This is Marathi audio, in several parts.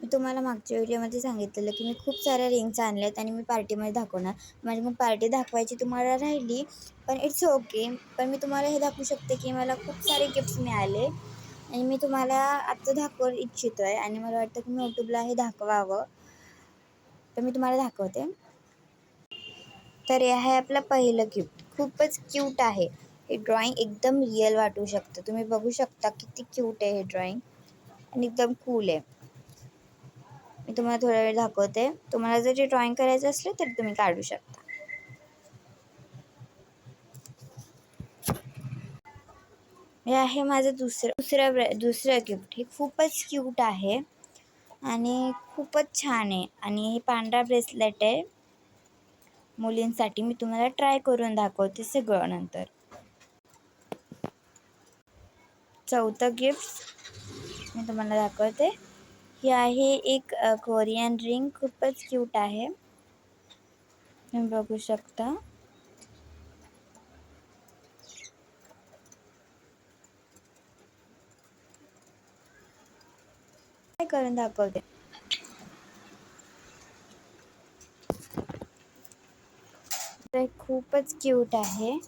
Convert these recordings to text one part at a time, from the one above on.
मी तुम्हाला मागच्या व्हिडिओमध्ये सांगितलेलं की मी खूप साऱ्या रिंग्स आणल्यात आणि मी पार्टीमध्ये दाखवणार. म्हणजे मग पार्टी दाखवायची तुम्हाला राहिली, पण इट्स ओके. पण मी तुम्हाला हे दाखवू शकते की मला खूप सारे गिफ्ट्स मिळाले आणि मी तुम्हाला आत्ता दाखवू इच्छितो आहे आणि मला वाटतं की मी यूट्यूबला हे दाखवावं. तर मी तुम्हाला दाखवते. तर हे आहे आपलं पहिलं गिफ्ट. खूपच क्यूट आहे. हे ड्रॉइंग एकदम रिअल वाटू शकतं. तुम्ही बघू शकता किती क्यूट आहे हे ड्रॉइंग आणि एकदम कूल आहे. मी तुम्हाला थोडा वेळ दाखवते. तुम्हाला जर ड्रॉइंग करायचं असलं तर तुम्ही काढू शकता. हे आहे माझं दुसरं गिफ्ट. हे खूपच क्यूट आहे आणि खूपच छान आहे आणि हे पांढरा ब्रेसलेट आहे मुलींसाठी. मी तुम्हाला ट्राय करून दाखवते सगळं नंतर. चौथं गिफ्ट मी तुम्हाला दाखवते. ही आहे एक कोरियन रिंग. खूपच क्यूट आहे. तुम्ही बघू शकता. काय करून दाखवते. ते खूपच क्यूट आहे.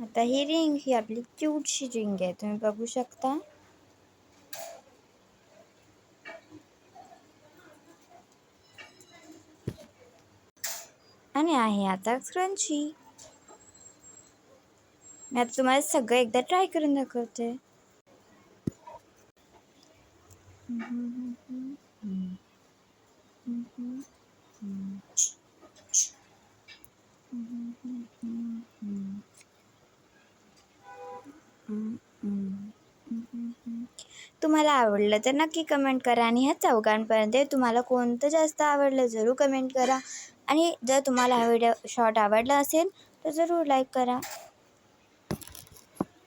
आता ही रिंग ही आपली क्यूटशी रिंग आहे. तुम्ही बघू शकता. आणि आहे आता क्रंची. मी आता तुम्हाला सगळं एकदा ट्राय करून दाखवते. तुम्हाला आवडलं तर नक्की कमेंट करा आणि ह्या चौघांपर्यंत तुम्हाला कोणतं जास्त आवडलं जरूर कमेंट करा आणि जर तुम्हाला हा व्हिडिओ शॉर्ट आवडला असेल तर जरूर लाईक करा.